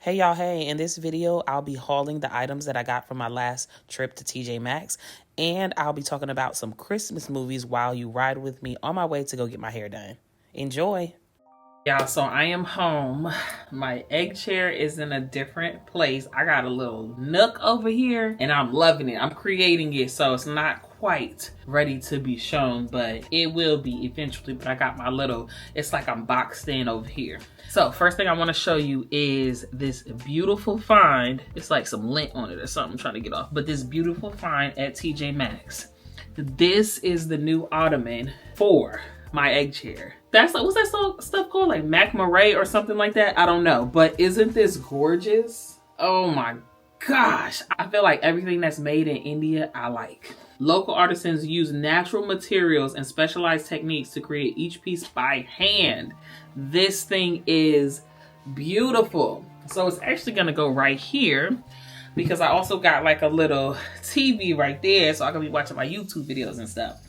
Hey y'all, hey, in this video, I'll be hauling the items that I got from my last trip to TJMaxx, and I'll be talking about some Christmas movies while you ride with me on my way to go get my hair done. Enjoy! Y'all, so I am home. My egg chair is in a different place. I got a little nook over here and I'm loving it. I'm creating it, so it's not quite ready to be shown, but it will be eventually. But I got my little, it's like I'm boxed in over here. So first thing I want to show you is this beautiful find. It's like some lint on it or something I'm trying to get off, but this beautiful find at TJMaxx. This is the new ottoman for my egg chair. That's like, what's that stuff called? Like Mac Marais or something like that? I don't know, but isn't this gorgeous? Oh my gosh. I feel like everything that's made in India, I like. Local artisans use natural materials and specialized techniques to create each piece by hand. This thing is beautiful. So it's actually gonna go right here because I also got like a little TV right there so I can be watching my YouTube videos and stuff.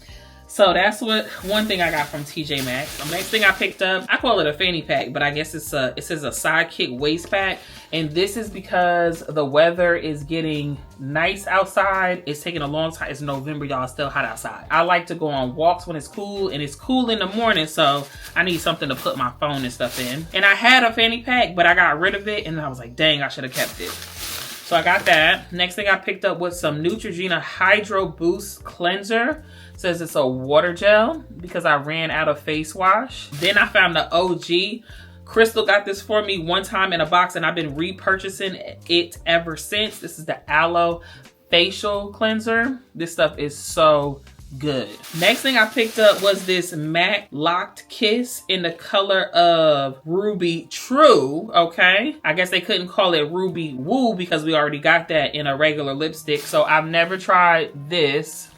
So that's one thing I got from TJMaxx. The next thing I picked up, I call it a fanny pack, but I guess it says a sidekick waist pack. And this is because the weather is getting nice outside. It's taking a long time. It's November, y'all, it's still hot outside. I like to go on walks when it's cool, and it's cool in the morning, so I need something to put my phone and stuff in. And I had a fanny pack, but I got rid of it, and I was like, dang, I should have kept it. So I got that. Next thing I picked up was some Neutrogena Hydro Boost Cleanser. Says it's a water gel because I ran out of face wash. Then I found the OG. Crystal got this for me one time in a box and I've been repurchasing it ever since. This is the Aloe Facial Cleanser. This stuff is so good. Next thing I picked up was this MAC Locked Kiss in the color of Ruby True, okay? I guess they couldn't call it Ruby Woo because we already got that in a regular lipstick. So I've never tried this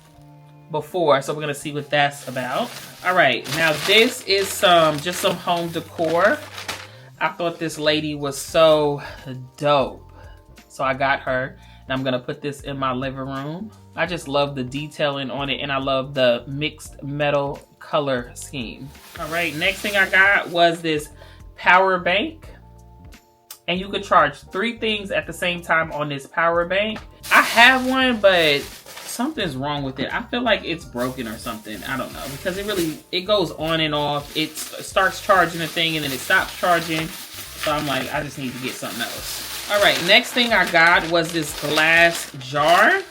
before, so we're gonna see what that's about. All right, now this is just some home decor. I thought this lady was so dope, so I got her, and I'm gonna put this in my living room. I just love the detailing on it, and I love the mixed metal color scheme. All right, next thing I got was this power bank, and you could charge 3 things at the same time on this power bank. I have one, but something's wrong with it. I feel like it's broken or something. I don't know, because it goes on and off. It starts charging the thing and then it stops charging. So I'm like, I just need to get something else. All right, next thing I got was this glass jar.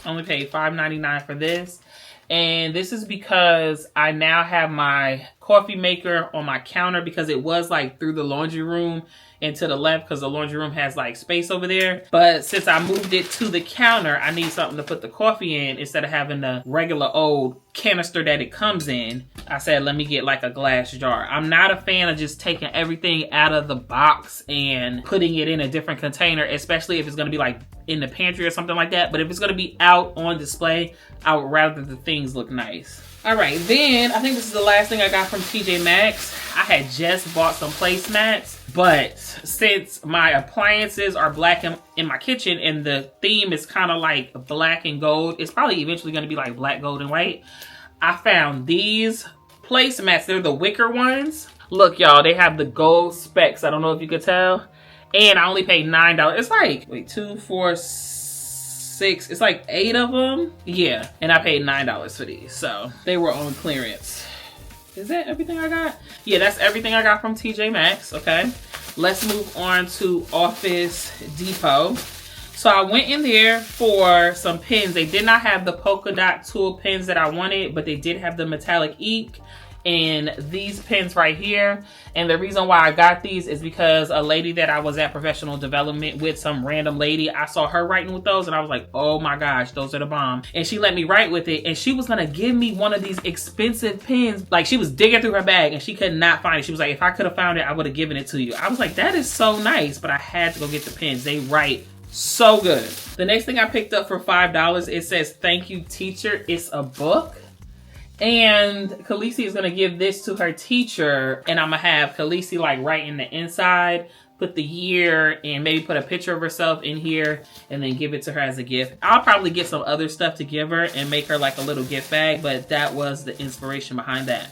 Only paid $5.99 for this. And this is because I now have my coffee maker on my counter because it was like through the laundry room and to the left because the laundry room has like space over there. But since I moved it to the counter, I need something to put the coffee in instead of having the regular old canister that it comes in. I said, let me get like a glass jar. I'm not a fan of just taking everything out of the box and putting it in a different container, especially if it's gonna be like in the pantry or something like that. But if it's gonna be out on display, I would rather the things look nice. All right, then I think this is the last thing I got from TJMaxx. I had just bought some placemats, but since my appliances are black in my kitchen and the theme is kind of like black and gold, it's probably eventually gonna be like black, gold, and white. I found these placemats. They're the wicker ones. Look, y'all, they have the gold specs. I don't know if you could tell. And I only paid $9. It's like, wait, 2, 4, 6. It's like 8 of them. Yeah, and I paid $9 for these. So they were on clearance. Is that everything I got? Yeah, that's everything I got from TJMaxx, okay? Let's move on to Office Depot. So I went in there for some pens. They did not have the polka dot tool pens that I wanted, but they did have the metallic ink and these pens right here. And the reason why I got these is because a lady that I was at professional development with, some random lady, I saw her writing with those and I was like, oh my gosh, those are the bomb. And she let me write with it, and she was gonna give me one of these expensive pens. Like, she was digging through her bag and she could not find it. She was like, if I could have found it, I would have given it to you. I was like, that is so nice, but I had to go get the pens. They write so good. The next thing I picked up for $5, it says, thank you, teacher. It's a book. And Khaleesi is gonna give this to her teacher, and I'm gonna have Khaleesi like write in the inside, put the year, and maybe put a picture of herself in here, and then give it to her as a gift. I'll probably get some other stuff to give her and make her like a little gift bag, but that was the inspiration behind that.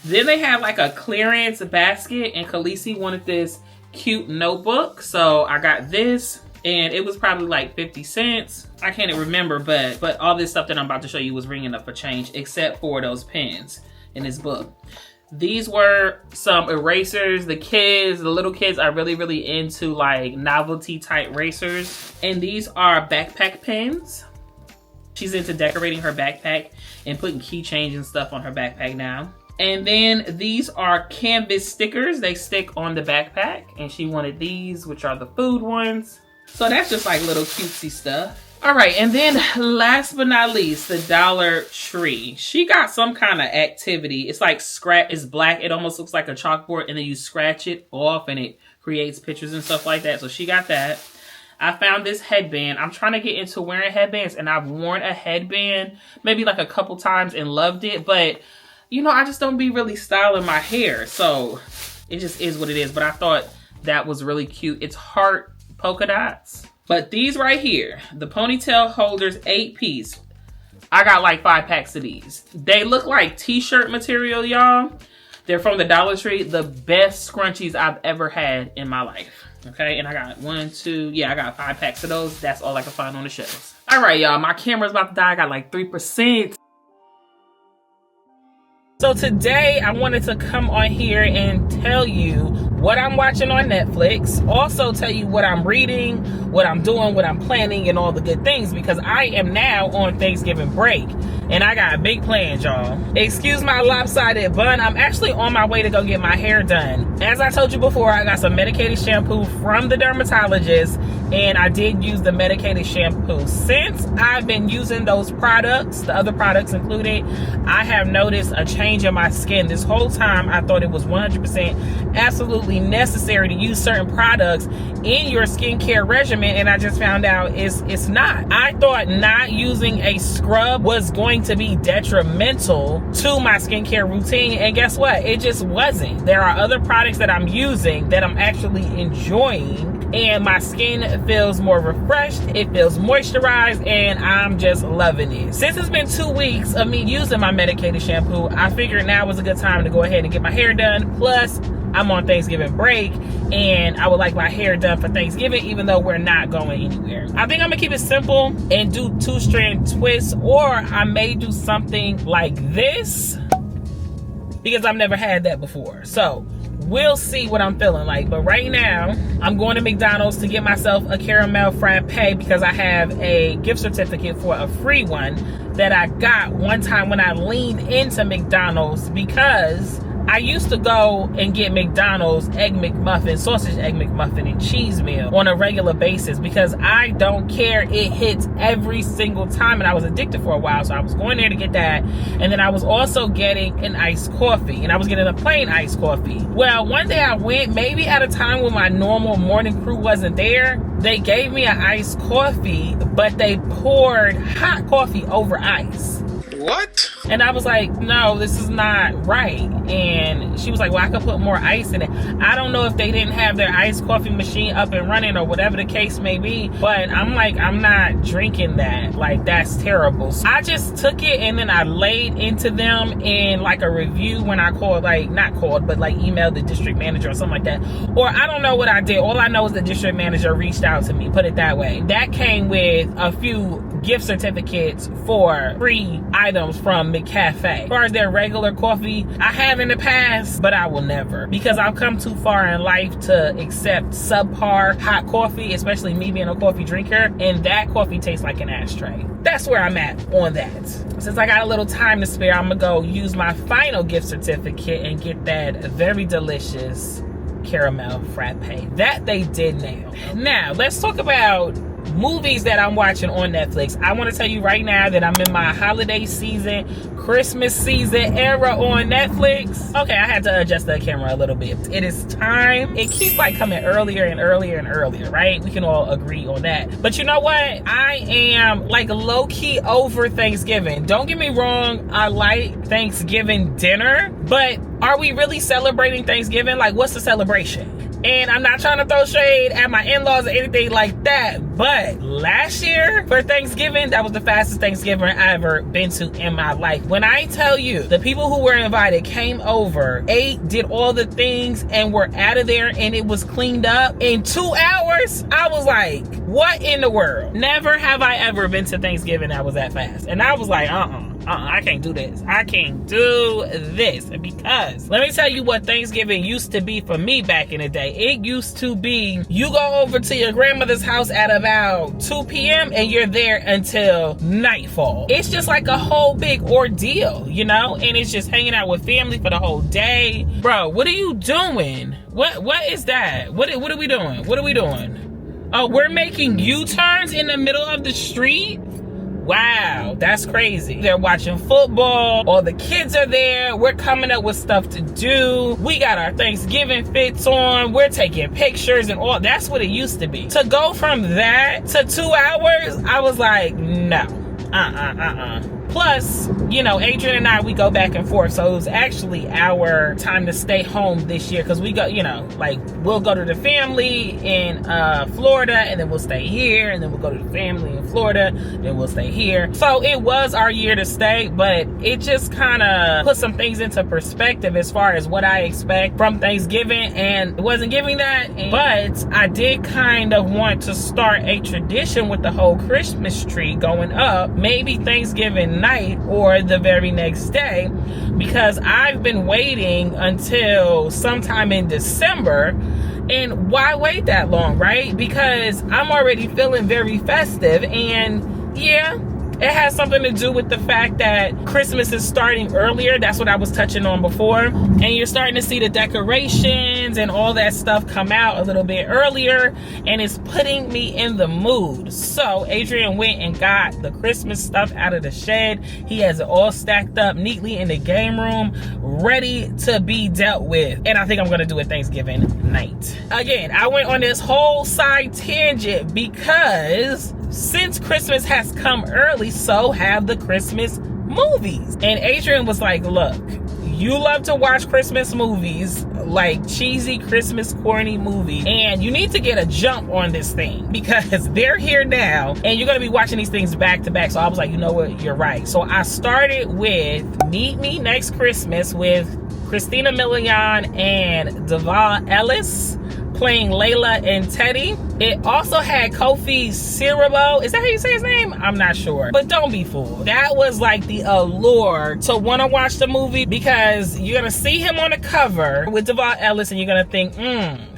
Then they have like a clearance basket, and Khaleesi wanted this cute notebook. So I got this, and it was probably like 50 cents. I can't even remember, but all this stuff that I'm about to show you was ringing up for change, except for those pens in this book. These were some erasers. The little kids are really into like novelty type erasers. And these are backpack pens. She's into decorating her backpack and putting keychains and stuff on her backpack now. And then these are canvas stickers. They stick on the backpack, and she wanted these, which are the food ones. So that's just like little cutesy stuff. All right, and then last but not least, the Dollar Tree. She got some kind of activity. It's like it's black. It almost looks like a chalkboard, and then you scratch it off and it creates pictures and stuff like that. So she got that. I found this headband. I'm trying to get into wearing headbands, and I've worn a headband maybe like a couple times and loved it. But, you know, I just don't be really styling my hair. So it just is what it is. But I thought that was really cute. It's heart polka dots. But these right here, the ponytail holders, 8-piece. I got like 5 packs of these. They look like t-shirt material, y'all. They're from the Dollar Tree. The best scrunchies I've ever had in my life. Okay, and I got 1, 2, yeah, I got 5 packs of those. That's all I can find on the shelves. All right, y'all, my camera's about to die. I got like 3%. So today I wanted to come on here and tell you what I'm watching on Netflix. Also tell you what I'm reading, what I'm doing, what I'm planning, and all the good things, because I am now on Thanksgiving break. And I got big plans, y'all. Excuse my lopsided bun. I'm actually on my way to go get my hair done. As I told you before, I got some medicated shampoo from the dermatologist, and I did use the medicated shampoo. Since I've been using those products, the other products included, I have noticed a change in my skin. This whole time, I thought it was 100% absolutely necessary to use certain products in your skincare regimen, and I just found out it's not. I thought not using a scrub was going to be detrimental to my skincare routine, and guess what? It just wasn't. There are other products that I'm using that I'm actually enjoying, and my skin feels more refreshed, it feels moisturized, and I'm just loving it. Since it's been 2 weeks of me using my medicated shampoo, I figured now was a good time to go ahead and get my hair done. Plus, I'm on Thanksgiving break, and I would like my hair done for Thanksgiving, even though we're not going anywhere. I think I'm gonna keep it simple and do 2-strand twists, or I may do something like this, because I've never had that before. So we'll see what I'm feeling like. But right now, I'm going to McDonald's to get myself a caramel frappe, because I have a gift certificate for a free one that I got one time when I leaned into McDonald's, because I used to go and get McDonald's Egg McMuffin, sausage Egg McMuffin, and cheese meal on a regular basis, because I don't care. It hits every single time, and I was addicted for a while, so I was going there to get that. And then I was also getting an iced coffee, and I was getting a plain iced coffee. Well, one day I went, maybe at a time when my normal morning crew wasn't there, they gave me an iced coffee, but they poured hot coffee over ice. What? And I was like, no, this is not right. And she was like, well, I could put more ice in it. I don't know if they didn't have their iced coffee machine up and running or whatever the case may be, but I'm like, I'm not drinking that. Like, that's terrible. So I just took it, and then I laid into them in like a review when I called, like, not called, but like emailed the district manager or something like that. Or I don't know what I did. All I know is the district manager reached out to me, put it that way. That came with a few gift certificates for free items from McCafe. As far as their regular coffee, I have in the past, but I will never, because I've come too far in life to accept subpar hot coffee, especially me being a coffee drinker, and that coffee tastes like an ashtray. That's where I'm at on that. Since I got a little time to spare, I'm gonna go use my final gift certificate and get that very delicious caramel frappe that they did now. Now, let's talk about movies that I'm watching on Netflix. I want to tell you right now that I'm in my holiday season, Christmas season era on Netflix. Okay, I had to adjust the camera a little bit. It is time. It keeps like coming earlier and earlier and earlier, right? We can all agree on that. But you know what? I am like low-key over Thanksgiving. Don't get me wrong, I like Thanksgiving dinner, but are we really celebrating Thanksgiving? Like, what's the celebration? And I'm not trying to throw shade at my in-laws or anything like that, but last year for Thanksgiving, that was the fastest Thanksgiving I ever been to in my life. When I tell you, the people who were invited came over, ate, did all the things, and were out of there, and it was cleaned up in 2 hours. I was like, what in the world? Never have I ever been to Thanksgiving that was that fast. And I was like, I can't do this. I can't do this. Because let me tell you what Thanksgiving used to be for me back in the day. It used to be, you go over to your grandmother's house at about 2 p.m. and you're there until nightfall. It's just like a whole big ordeal, you know? And it's just hanging out with family for the whole day. Bro, what are you doing? What is that? What are we doing? What are we doing? Oh, we're making U-turns in the middle of the street? Wow, that's crazy. They're watching football. All the kids are there. We're coming up with stuff to do. We got our Thanksgiving fits on. We're taking pictures and all. That's what it used to be. To go from that to 2 hours, I was like, no. Plus, you know, Adrian and I, we go back and forth. So it was actually our time to stay home this year because we go, you know, like we'll go to the family in Florida and then we'll stay here. And then we'll go to the family in Florida, then we'll stay here. So it was our year to stay, but it just kind of put some things into perspective as far as what I expect from Thanksgiving. And it wasn't giving that. But I did kind of want to start a tradition with the whole Christmas tree going up, maybe Thanksgiving night or the very next day, because I've been waiting until sometime in December. And why wait that long, right? Because I'm already feeling very festive. And yeah, it has something to do with the fact that Christmas is starting earlier. That's what I was touching on before. And you're starting to see the decorations and all that stuff come out a little bit earlier. And it's putting me in the mood. So Adrian went and got the Christmas stuff out of the shed. He has it all stacked up neatly in the game room, ready to be dealt with. And I think I'm going to do it Thanksgiving night. Again, I went on this whole side tangent because since Christmas has come early, so have the Christmas movies. And Adrian was like, look, you love to watch Christmas movies, like cheesy Christmas corny movies, and you need to get a jump on this thing because they're here now and you're going to be watching these things back to back. So I was like, you know what, you're right. So I started with Meet Me Next Christmas with Christina Milian and Daval Ellis playing Layla and Teddy. It also had Kofi Siriboe. Is that how you say his name? I'm not sure. But don't be fooled. That was like the allure to want to watch the movie because you're going to see him on the cover with Daval Ellis and you're going to think,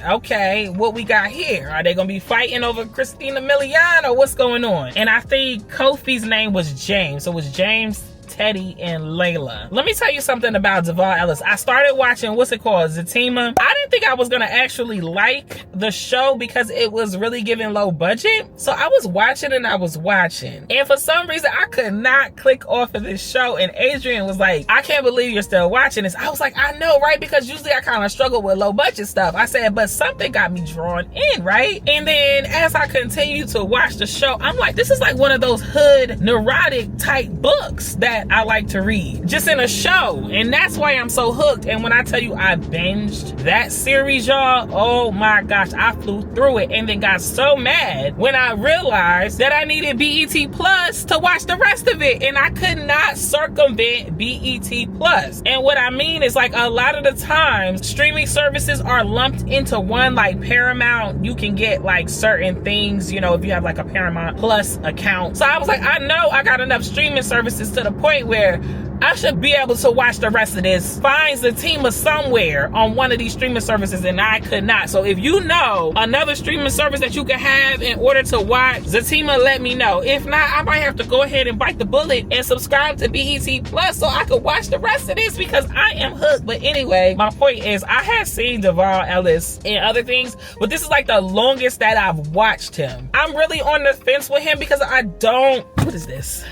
okay, what we got here? Are they going to be fighting over Christina Milian or what's going on? And I think Kofi's name was James. So it was James, Teddy, and Layla. Let me tell you something about Daval Ellis. I started watching, what's it called? Zatima. I didn't think I was gonna actually like the show because it was really giving low budget. So I was watching and I was watching. And for some reason, I could not click off of this show. And Adrian was like, I can't believe you're still watching this. I was like, I know, right? Because usually I kind of struggle with low budget stuff. I said, but something got me drawn in, right? And then as I continue to watch the show, I'm like, this is like one of those hood neurotic type books that I like to read just in a show, and that's why I'm so hooked. And when I tell you I binged that series, y'all, oh my gosh, I flew through it and then got so mad when I realized that I needed BET Plus to watch the rest of it, and I could not circumvent BET Plus. And what I mean is, like, a lot of the times streaming services are lumped into one. Like Paramount, you can get like certain things, you know, if you have like a Paramount Plus account. So I was like, I know I got enough streaming services to the point where I should be able to watch the rest of this. Find Zatima somewhere on one of these streaming services, and I could not. So if you know another streaming service that you can have in order to watch Zatima, let me know. If not, I might have to go ahead and bite the bullet and subscribe to BET Plus so I could watch the rest of this because I am hooked. But anyway, my point is, I have seen Daval Ellis in other things, but this is like the longest that I've watched him. I'm really on the fence with him because I don't, what is this?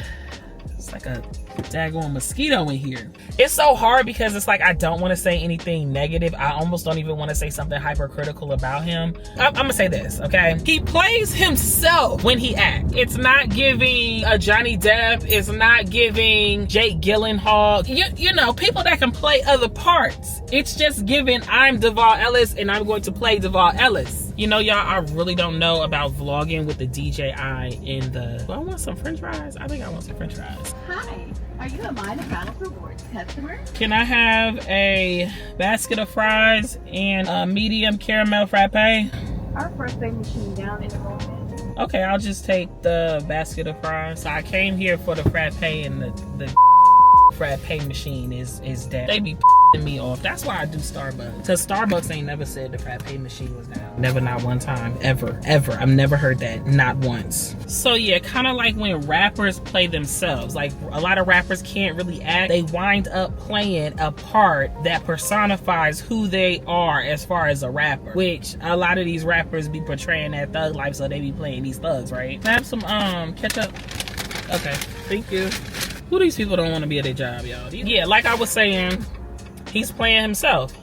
It's like a daggone mosquito in here. It's so hard because it's like I don't want to say anything negative. I almost don't even want to say something hypercritical about him. I'm gonna say this, okay? He plays himself when he acts. It's not giving a Johnny Depp. It's not giving Jake Gyllenhaal. You know, people that can play other parts. It's just giving, I'm Duvall Ellis and I'm going to play Duvall Ellis. You know, y'all, I really don't know about vlogging with the DJI in the... Do I want some french fries? I think I want some french fries. Hi, are you a Mine Battle Rewards customer? Can I have a basket of fries and a medium caramel frappe? Our first pay machine down in a moment. Okay, I'll just take the basket of fries. So I came here for the frappe and the frappe machine is dead. They be me off. That's why I do Starbucks. Cause Starbucks ain't never said the frappe machine was down. Never, not one time. Ever. I've never heard that. Not once. So yeah, kind of like when rappers play themselves. Like a lot of rappers can't really act. They wind up playing a part that personifies who they are as far as a rapper. Which a lot of these rappers be portraying that thug life, so they be playing these thugs, right? Have some ketchup. Okay, thank you. Who these people don't want to be at their job, y'all? Yeah, like I was saying, he's playing himself.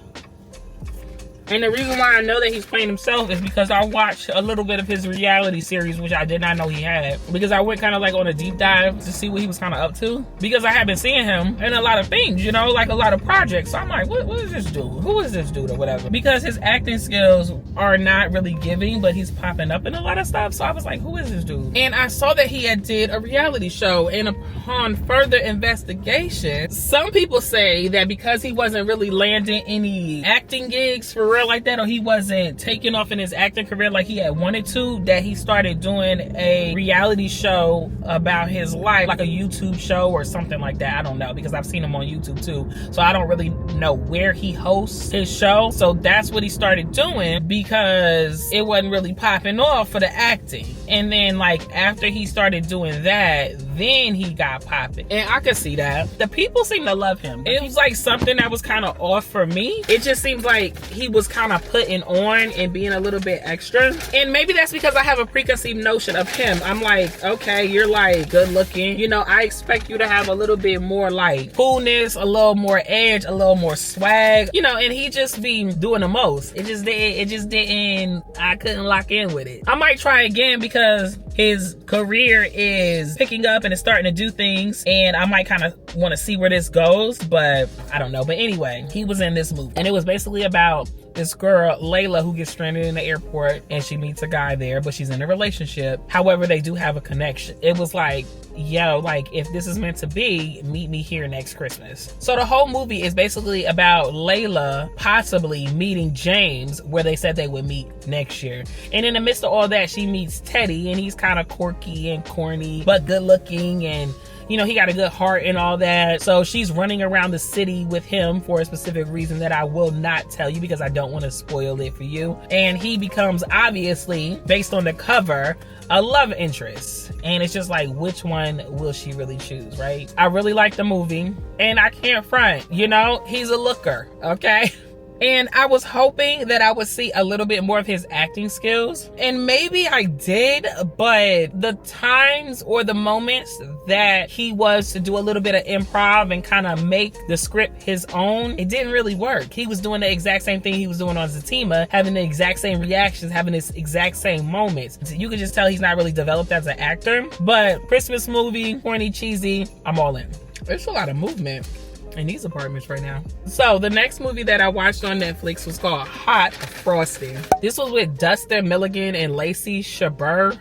And the reason why I know that he's playing himself is because I watched a little bit of his reality series, which I did not know he had. Because I went kind of like on a deep dive to see what he was kind of up to. Because I have been seeing him in a lot of things, you know, like a lot of projects. So I'm like, what is this dude? Who is this dude or whatever? Because his acting skills are not really giving, but he's popping up in a lot of stuff. So I was like, who is this dude? And I saw that he had did a reality show. And upon further investigation, some people say that because he wasn't really landing any acting gigs for real like that, or he wasn't taking off in his acting career like he had wanted to, that he started doing a reality show about his life, like a YouTube show or something like that. I don't know, because I've seen him on YouTube too, so I don't really know where he hosts his show. So that's what he started doing because it wasn't really popping off for the acting. And then like after he started doing that, then he got popping. And I could see that. The people seem to love him. It was like something that was kind of off for me. It just seems like he was kind of putting on and being a little bit extra. And maybe that's because I have a preconceived notion of him. I'm like, okay, you're like good looking. You know, I expect you to have a little bit more like coolness, a little more edge, a little more swag. You know, and he just be doing the most. It just didn't, I couldn't lock in with it. I might try again because his career is picking up and it's starting to do things, and I might kind of want to see where this goes, but I don't know. But anyway, he was in this movie, and it was basically about this girl, Layla, who gets stranded in the airport, and she meets a guy there, but she's in a relationship. However, they do have a connection. It was like, yo, like, if this is meant to be, meet me here next Christmas. So the whole movie is basically about Layla possibly meeting James, where they said they would meet next year. And in the midst of all that, she meets Teddy, and he's kind of quirky and corny, but good looking, and you know, he got a good heart and all that. So she's running around the city with him for a specific reason that I will not tell you because I don't want to spoil it for you. And he becomes, obviously, based on the cover, a love interest. And it's just like, which one will she really choose, right? I really like the movie, and I can't front, you know, he's a looker, okay? And I was hoping that I would see a little bit more of his acting skills. And maybe I did, but the times or the moments that he was to do a little bit of improv and kind of make the script his own, it didn't really work. He was doing the exact same thing he was doing on Zatima, having the exact same reactions, having the exact same moments. You could just tell he's not really developed as an actor. But Christmas movie, corny, cheesy, I'm all in. There's a lot of movement in these apartments right now. So the next movie that I watched on Netflix was called Hot Frosty. This was with Dustin Milligan and Lacey Chabert,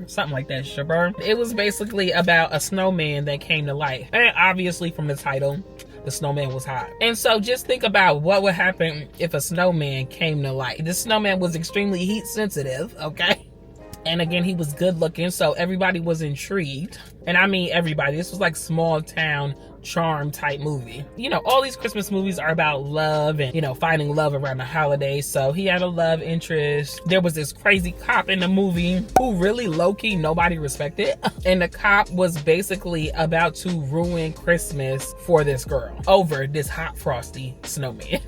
something like that, Chabert. It was basically about a snowman that came to life. And obviously from the title, the snowman was hot. And so just think about what would happen if a snowman came to life. This snowman was extremely heat sensitive, okay? And again, he was good looking, so everybody was intrigued. And I mean everybody. This was like small town charm type movie. You know, all these Christmas movies are about love and, you know, finding love around the holidays. So he had a love interest. There was this crazy cop in the movie who really low-key nobody respected. And the cop was basically about to ruin Christmas for this girl over this hot frosty snowman.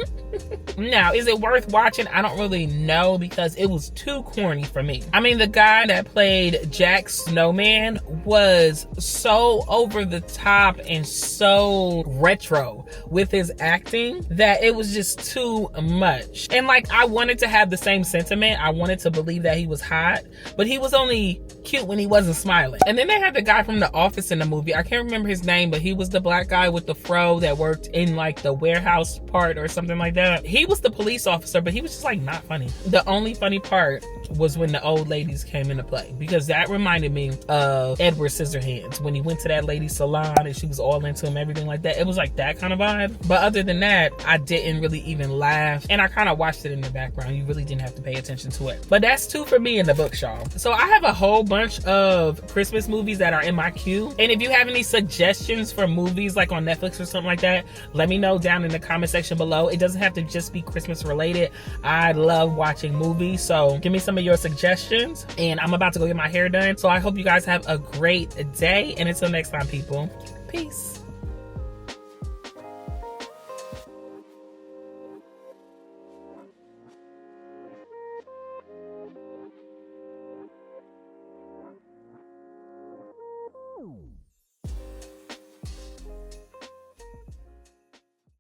Now, is it worth watching? I don't really know because it was too corny for me. I mean, the guy that played Jack Snowman was so over the top and so retro with his acting that it was just too much. And like, I wanted to have the same sentiment. I wanted to believe that he was hot, but he was only cute when he wasn't smiling. And then they had the guy from The Office in the movie. I can't remember his name, but he was the black guy with the fro that worked in like the warehouse part or something like that. He was the police officer, but he was just like not funny. The only funny part was when the old ladies came into play, because that reminded me of Edward Scissorhands when he went to that lady's salon and she was all into him, everything like that. It was like that kind of vibe. But other than that, I didn't really even laugh, and I kind of watched it in the background. You really didn't have to pay attention to it. But that's 2 for me in the book, y'all. So I have a whole bunch of Christmas movies that are in my queue, and if you have any suggestions for movies like on Netflix or something like that, let me know down in the comment section below. It doesn't have to just be Christmas related. I love watching movies, so give me some of your suggestions. And I'm about to go get my hair done, so I hope you guys have a great day, and until next time, people, peace.